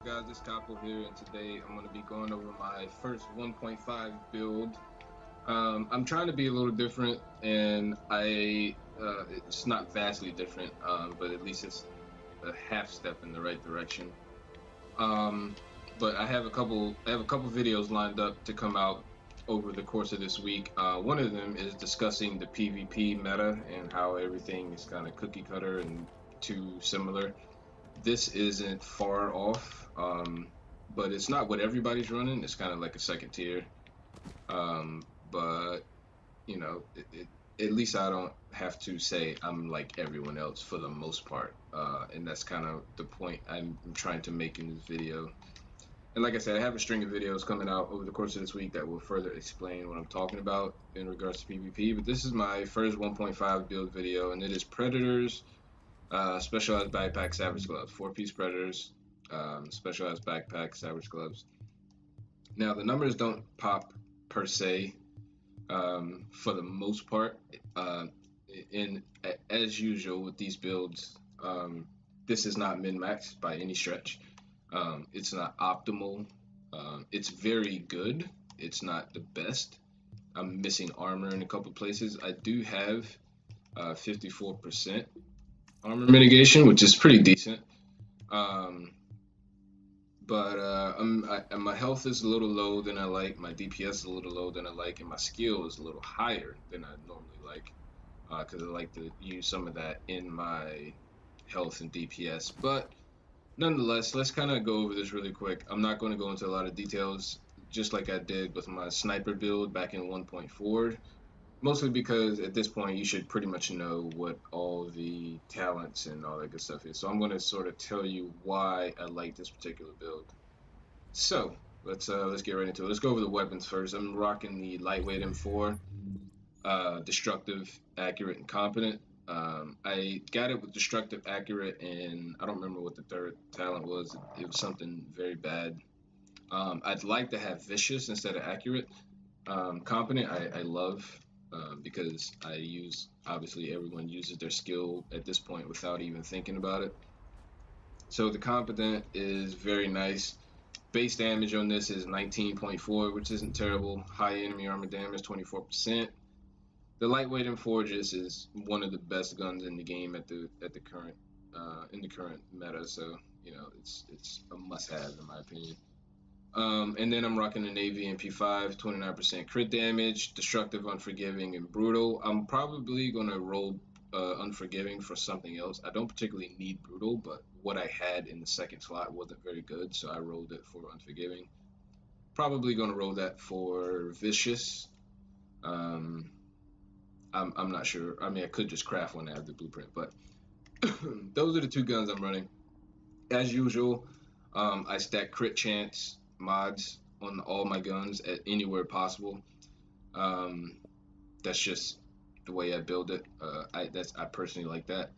Guys, this Capo here, and today I'm going to be going over my first 1.5 build. I'm trying to be a little different, and it's not vastly different, but at least it's a half step in the right direction. Um, but I have a couple videos lined up to come out over the course of this week. One of them is discussing the PvP meta and how everything is kind of cookie cutter and too similar. This isn't far off, but it's not what everybody's running. It's kind of like a second tier. But at least I don't have to say I'm like everyone else for the most part. And that's kind of the point I'm trying to make in this video. And like I said, I have a string of videos coming out over the course of this week that will further explain what I'm talking about in regards to PvP. But this is my first 1.5 build video, and it is Predators, specialized backpack, Savage Gloves, four-piece Predators, specialized backpack, Savage Gloves. Now the numbers don't pop per se, for the most part. In As usual with these builds, this is not min-max by any stretch. It's not optimal. It's very good. It's not the best. I'm missing armor in a couple places. I do have 54% armor mitigation, which is pretty decent. Um, but my health is a little low than I like. My DPS is a little low than I like, and my skill is a little higher than I normally like, because I like to use some of that in my health and DPS. But nonetheless, let's kind of go over this really quick. I'm not going to go into a lot of details, just like I did with my sniper build back in 1.4. Mostly because at this point you should pretty much know what all the talents and all that good stuff is. So I'm going to sort of tell you why I like this particular build. So let's get right into it. Let's go over the weapons first. I'm rocking the lightweight M4, destructive, accurate, and competent. I got it with destructive, accurate, and I don't remember what the third talent was. It was something very bad. I'd like to have vicious instead of accurate. Competent, I love, because obviously everyone uses their skill at this point without even thinking about it. So the competent is very nice. Base damage on this is 19.4, which isn't terrible. High enemy armor damage, 24%. The lightweight and forges is one of the best guns in the game at the current in the current meta. So it's a must-have in my opinion. And then I'm rocking the Navy MP5, 29% crit damage, destructive, unforgiving, and brutal. I'm probably gonna roll unforgiving for something else. I don't particularly need brutal, but what I had in the second slot wasn't very good, so I rolled it for unforgiving. Probably gonna roll that for vicious. Um, I'm not sure. I mean, I could just craft one out of the blueprint, but those are the two guns I'm running. As usual, I stack crit chance mods on all my guns at anywhere possible. Um, that's just the way I build it. I personally like that.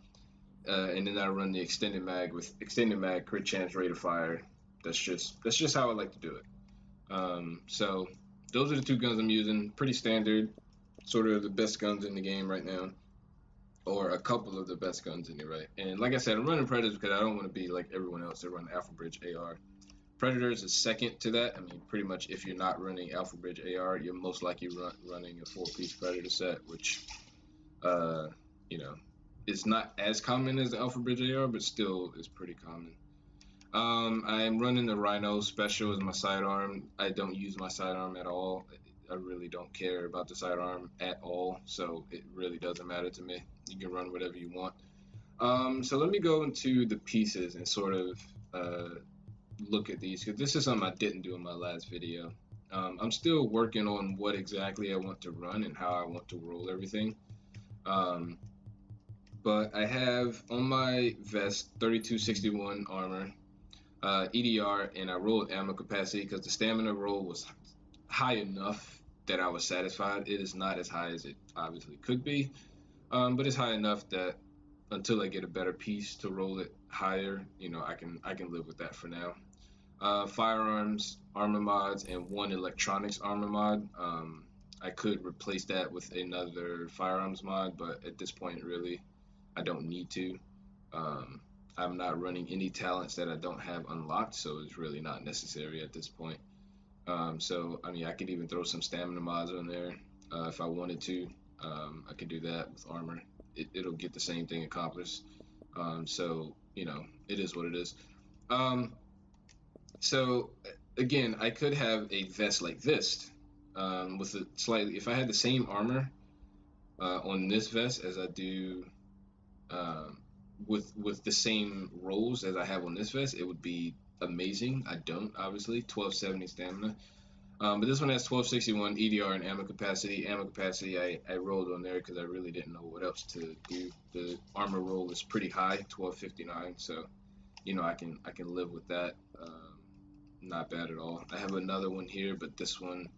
And then I run the extended mag with extended mag, crit chance, rate of fire. That's just how I like to do it. So those are the two guns I'm using. Pretty standard, sort of the best guns in the game right now, or a couple of the best guns in it, right? And like I said, I'm running Predators because I don't want to be like everyone else that run Alpha Bridge AR. Predators is second to that. I mean, pretty much if you're not running Alpha Bridge AR, you're most likely running a four-piece Predator set, which, uh, you know, is not as common as the Alpha Bridge AR, but still is pretty common. I'm running the Rhino Special as my sidearm. I don't use my sidearm at all. I really don't care about the sidearm at all, so it really doesn't matter to me. You can run whatever you want. So let me go into the pieces and sort of look at these, because this is something I didn't do in my last video. I'm still working on what exactly I want to run and how I want to roll everything. Um, but I have on my vest 3261 armor, EDR, and I rolled ammo capacity because the stamina roll was high enough that I was satisfied. It is not as high as it obviously could be, but it's high enough that until I get a better piece to roll it higher, I can live with that for now. Firearms, armor mods, and one electronics armor mod. I could replace that with another firearms mod, but at this point, really, I don't need to. Um, I'm not running any talents that I don't have unlocked, so it's really not necessary at this point. So I mean, I could even throw some stamina mods on there if I wanted to. I could do that with armor. It'll get the same thing accomplished. So you know, it is what it is. Um, so again, I could have a vest like this with a slightly. If I had the same armor on this vest as I do um, with the same rolls as I have on this vest, it would be amazing. I don't obviously 1270 stamina. But this one has 1261 EDR and ammo capacity. Ammo capacity I rolled on there because I really didn't know what else to do. The armor roll is pretty high, 1259. So you know I can live with that. Not bad at all. I have another one here, but this one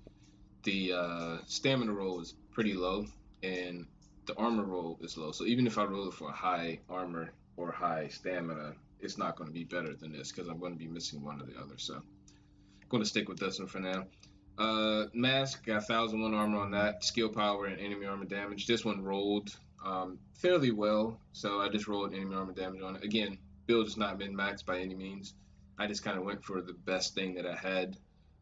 the stamina roll is pretty low and the armor roll is low. So even if I roll it for a high armor or high stamina, it's not going to be better than this because I'm going to be missing one or the other. So I'm going to stick with this one for now. Mask, got 1001 armor on that. Skill power and enemy armor damage. This one rolled fairly well, so I just rolled enemy armor damage on it. Again, build is not min-maxed by any means. I just kind of went for the best thing that I had,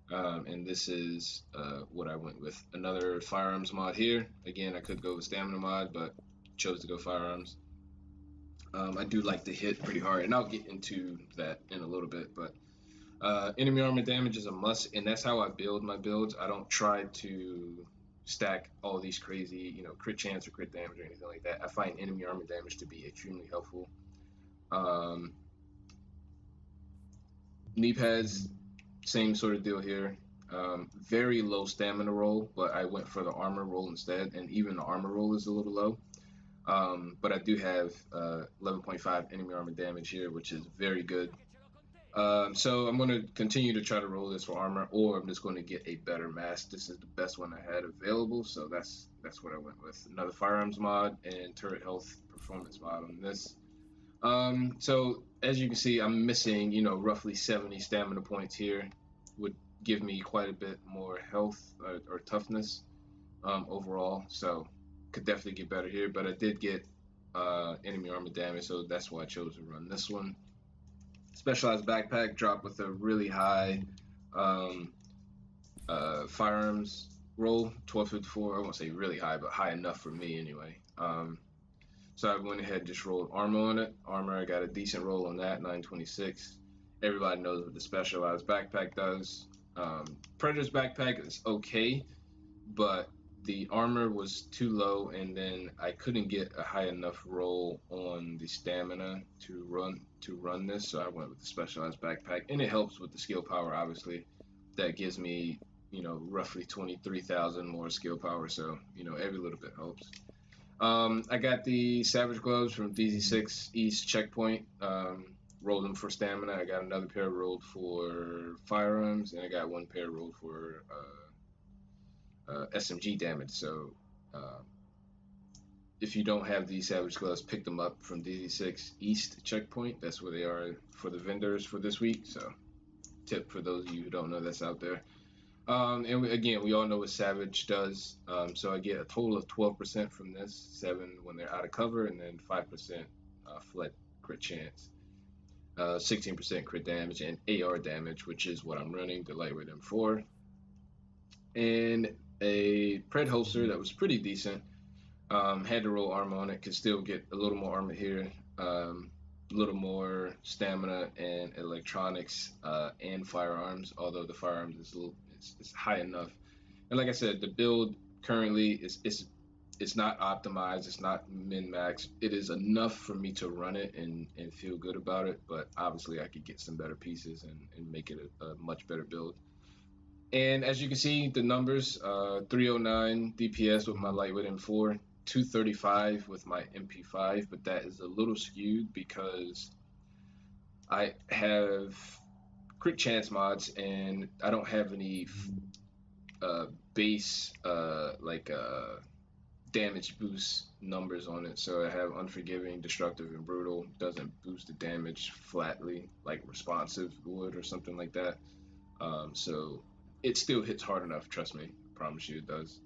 and this is what I went with. Another firearms mod here. Again, I could go with stamina mod, but chose to go firearms. I do like to hit pretty hard, and I'll get into that in a little bit, but enemy armor damage is a must, and that's how I build my builds. I don't try to stack all these crazy, you know, crit chance or crit damage or anything like that. I find enemy armor damage to be extremely helpful. Knee pads, same sort of deal here. Very low stamina roll, but I went for the armor roll instead, and even the armor roll is a little low. But I do have 11.5 enemy armor damage here, which is very good. So I'm going to continue to try to roll this for armor, or I'm just going to get a better mask. This is the best one I had available, so that's what I went with. Another firearms mod and turret health performance mod on this. So as you can see, I'm missing, you know, roughly 70 stamina points here. Would give me quite a bit more health or toughness overall, so could definitely get better here. But I did get enemy armor damage, so that's why I chose to run this one. Specialized backpack dropped with a really high firearms roll, 1254. I won't say really high, but high enough for me anyway. So I went ahead and just rolled armor on it. Armor, I got a decent roll on that, 926. Everybody knows what the specialized backpack does. Predator's backpack is okay, but the armor was too low, and then I couldn't get a high enough roll on the stamina to run this, so I went with the specialized backpack, and it helps with the skill power. Obviously, that gives me, you know, roughly 23,000 more skill power, so you know every little bit helps. I got the Savage Gloves from DZ6 East Checkpoint. Rolled them for stamina. I got another pair rolled for firearms, and I got one pair rolled for SMG damage. So if you don't have these Savage Gloves, pick them up from DZ6 East Checkpoint. That's where they are for the vendors for this week. So tip for those of you who don't know that's out there. And again, we all know what Savage does. So I get a total of 12% from this, 7 when they're out of cover, and then 5% flat crit chance. 16% crit damage and AR damage, which is what I'm running, the lightweight M4. And a Pred holster that was pretty decent. Had to roll armor on it, could still get a little more armor here, a little more stamina and electronics and firearms, although the firearms is it's high enough. And like I said, the build currently it's not optimized, it's not min-max. It is enough for me to run it and feel good about it, but obviously I could get some better pieces and make it a much better build. And as you can see, the numbers, 309 DPS with my lightweight M4, 235 with my MP5, but that is a little skewed because I have crit chance mods and I don't have any base damage boost numbers on it. So I have unforgiving, destructive, and brutal. Doesn't boost the damage flatly like responsive would or something like that. So it still hits hard enough, trust me. I promise you it does.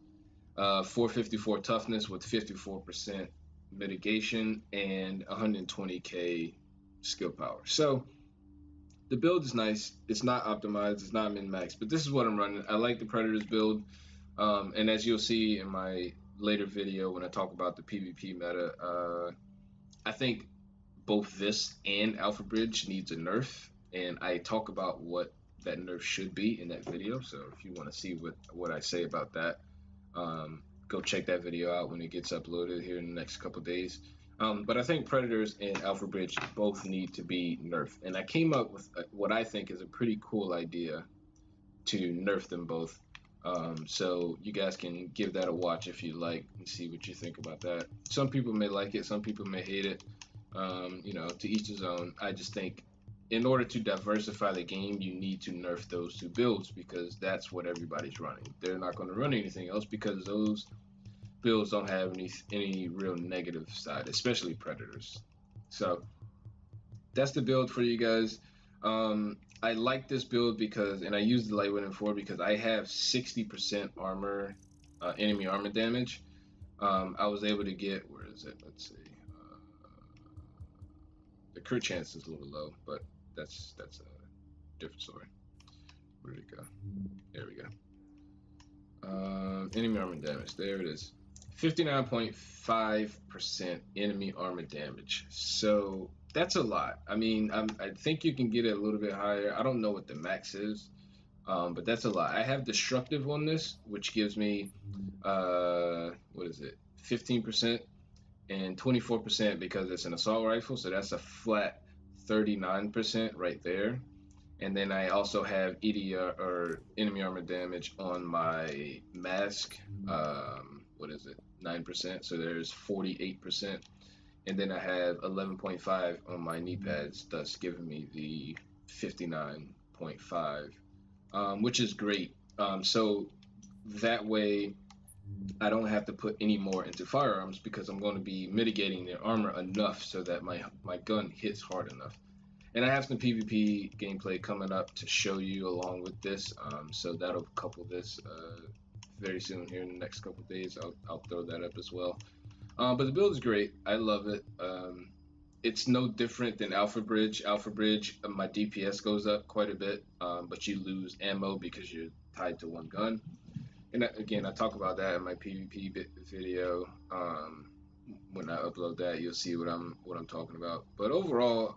454 toughness with 54% mitigation and 120k skill power. So the build is nice. It's not optimized. It's not min max, but this is what I'm running. I like the Predators build, and as you'll see in my later video when I talk about the PvP meta, I think both this and Alpha Bridge needs a nerf, and I talk about what that nerf should be in that video. So if you want to see what I say about that, go check that video out when it gets uploaded here in the next couple days. But I think Predators and Alpha Bridge both need to be nerfed, and I came up with what I think is a pretty cool idea to nerf them both. So you guys can give that a watch if you like and see what you think about that. Some people may like it, some people may hate it. To each his own. I just think in order to diversify the game, you need to nerf those two builds because that's what everybody's running. They're not going to run anything else because those builds don't have any real negative side, especially Predators. So that's the build for you guys. I like this build because, and I use the light weapon for because I have 60% armor, enemy armor damage. I was able to get, where is it? Let's see. The crit chance is a little low, but that's a different story. Where did it go? There we go. Enemy armor damage. There it is. 59.5% enemy armor damage. So that's a lot. I mean, I think you can get it a little bit higher. I don't know what the max is, but that's a lot. I have destructive on this, which gives me, what is it? 15% and 24% because it's an assault rifle. So that's a flat 39% right there. And then I also have EDR or enemy armor damage on my mask. What is it? 9%. So there's 48%. And then I have 11.5 on my knee pads, thus giving me the 59.5, which is great. So that way I don't have to put any more into firearms because I'm going to be mitigating their armor enough so that my gun hits hard enough. And I have some PvP gameplay coming up to show you along with this, so that'll couple this very soon here in the next couple days. I'll throw that up as well. But the build is great. I love it. It's no different than Alpha Bridge. Alpha Bridge, my DPS goes up quite a bit, but you lose ammo because you're tied to one gun. And again, I talk about that in my PvP video. When I upload that, you'll see what I'm talking about. But overall,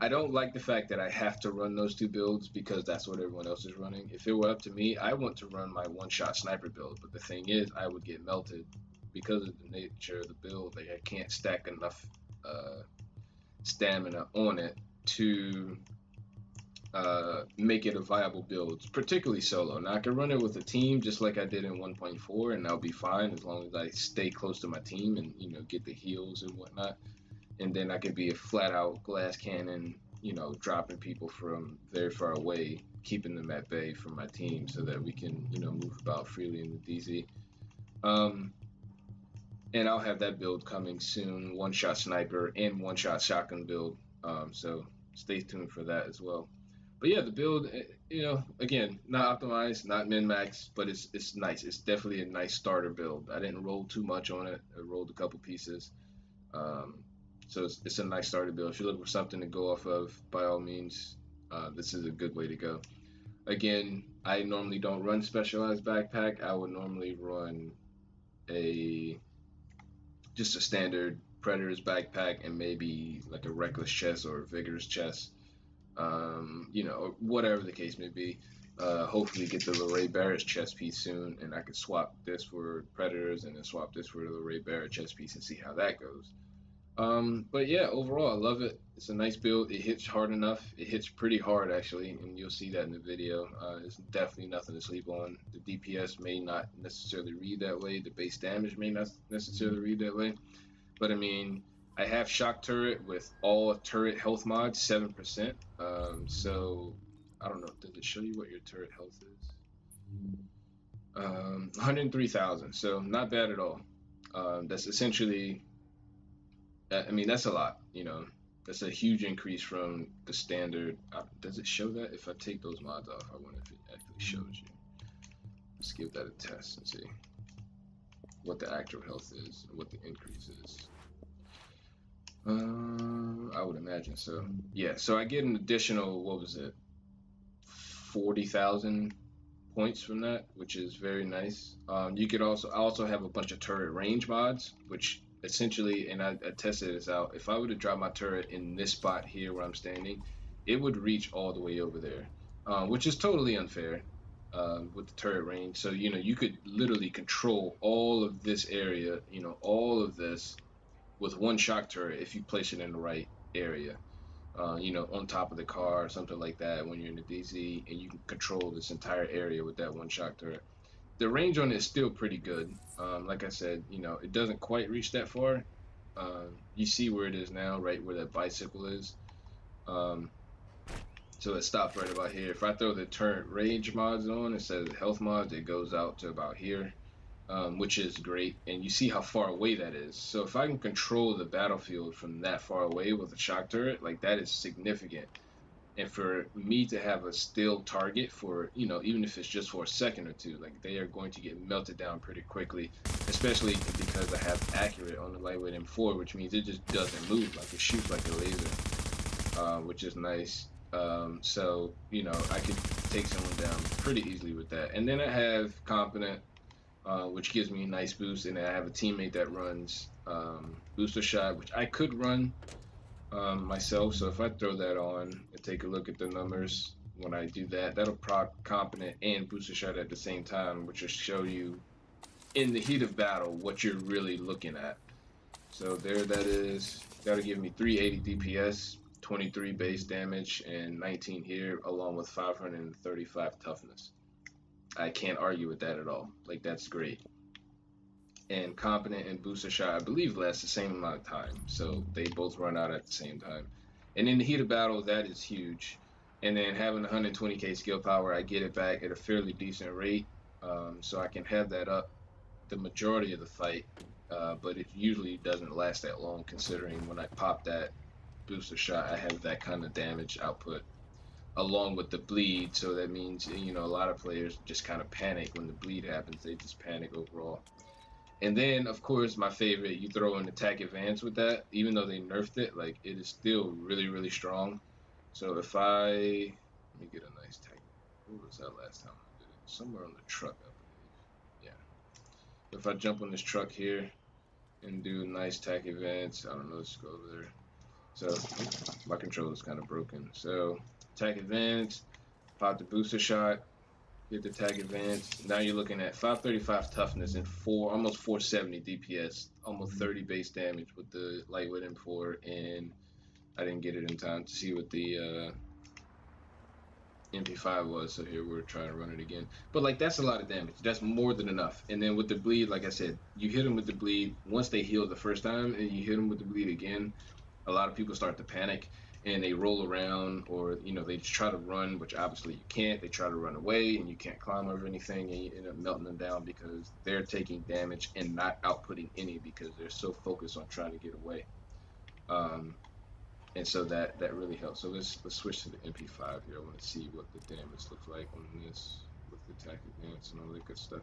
I don't like the fact that I have to run those two builds because that's what everyone else is running. If it were up to me, I want to run my one-shot sniper build. But the thing is, I would get melted because of the nature of the build. Like I can't stack enough stamina on it to make it a viable build, particularly solo. Now I can run it with a team just like I did in 1.4, and I'll be fine as long as I stay close to my team and get the heals and whatnot. And then I could be a flat-out glass cannon, dropping people from very far away, keeping them at bay from my team, so that we can move about freely in the DZ. And I'll have that build coming soon, one-shot sniper and one-shot shotgun build. So stay tuned for that as well. But yeah, the build, again, not optimized, not min-max, but it's nice. It's definitely a nice starter build. I didn't roll too much on it. I rolled a couple pieces. So it's a nice starter build. If you're looking for something to go off of, by all means, this is a good way to go. Again, I normally don't run specialized backpack. I would normally run just a standard Predator's backpack and maybe like a reckless chest or a vigorous chest. Whatever the case may be. Hopefully get the Leray Barrett's chest piece soon, and I could swap this for Predators and then swap this for the Leray Barrett chest piece and see how that goes. But yeah, overall, I love it. It's a nice build. It hits hard enough. It hits pretty hard, actually, and you'll see that in the video. It's definitely nothing to sleep on. The DPS may not necessarily read that way. The base damage may not necessarily read that way. But, I mean, I have shock turret with all turret health mods, 7%. So, I don't know. Does it show you what your turret health is? 103,000. So, not bad at all. That's essentially... I mean, that's a lot, That's a huge increase from the standard. Does it show that? If I take those mods off, I wonder if it actually shows you. Let's give that a test and see what the actual health is and what the increase is. I would imagine so. Yeah, so I get an additional, what was it, 40,000 points from that, which is very nice. You could I also have a bunch of turret range mods, which essentially, and I tested this out. If I were to drop my turret in this spot here where I'm standing, it would reach all the way over there, which is totally unfair with the turret range. So you could literally control all of this area, all of this with one shock turret if you place it in the right area. On top of the car or something like that when you're in the DZ, and you can control this entire area with that one shock turret. The range on it is still pretty good. Like I said, it doesn't quite reach that far. You see where it is now, right where that bicycle is. Um, so it stops right about here. If I throw the turret range mods on instead of the health mods, it goes out to about here. Which is great, and you see how far away that is. So if I can control the battlefield from that far away with a shock turret, like that is significant. And for me to have a still target for, even if it's just for a second or two, like they are going to get melted down pretty quickly, especially because I have accurate on the lightweight M4, which means it just doesn't move, like it shoots like a laser, which is nice. So I could take someone down pretty easily with that. And then I have competent, which gives me a nice boost, and I have a teammate that runs booster shot, which I could run myself. So if I throw that on and take a look at the numbers when I do that, that'll proc competent and booster shot at the same time, which will show you in the heat of battle what you're really looking at. So there that is. That'll give me 380 DPS, 23 base damage, and 19 here, along with 535 toughness. I can't argue with that at all. Like, that's great. And competent and booster shot, I believe, lasts the same amount of time. So they both run out at the same time. And in the heat of battle, that is huge. And then having 120k skill power, I get it back at a fairly decent rate. So I can have that up the majority of the fight. But it usually doesn't last that long, considering when I pop that booster shot, I have that kind of damage output along with the bleed. So that means, a lot of players just kind of panic when the bleed happens. They just panic overall. And then, of course, my favorite, you throw an attack advance with that. Even though they nerfed it, like, it is still really, really strong. So if let me get a nice tag. What was that last time I did it? Somewhere on the truck, I believe. Yeah. If I jump on this truck here and do a nice tack advance, I don't know, let's go over there. So my control is kind of broken. So attack advance, pop the booster shot, hit the tag advance. Now you're looking at 535 toughness and almost 470 DPS, almost 30 base damage with the lightweight M4, and I didn't get it in time to see what the MP5 was, so here we're trying to run it again. But like, that's a lot of damage. That's more than enough. And then with the bleed, like I said, you hit them with the bleed once they heal the first time, and you hit them with the bleed again, a lot of people start to panic and they roll around, or they just try to run, which obviously you can't. They try to run away and you can't climb over anything, and you end up melting them down because they're taking damage and not outputting any because they're so focused on trying to get away. And so that really helps. So let's switch to the MP5 here. I want to see what the damage looks like on this with the attack advance and all that good stuff.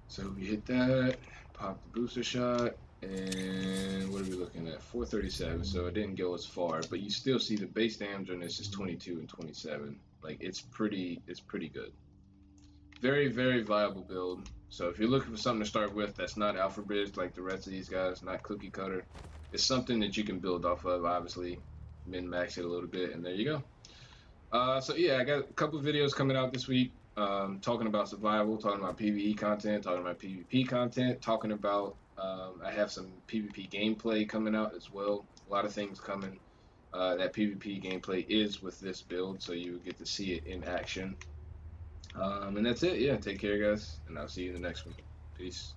So we hit that, pop the booster shot, and what are we looking at? 437. So it didn't go as far, but you still see the base damage on this is 22 and 27. Like, it's pretty good. Very, very viable build. So if you're looking for something to start with that's not alpha bridge like the rest of these guys, not cookie cutter, it's something that you can build off of. Obviously, min max it a little bit, and there you go. So yeah, I got a couple videos coming out this week. Talking about survival, talking about PvE content, talking about PvP content, talking about I have some PvP gameplay coming out as well. A lot of things coming. That PvP gameplay is with this build, so you get to see it in action. And that's it. Yeah, take care, guys, and I'll see you in the next one. Peace.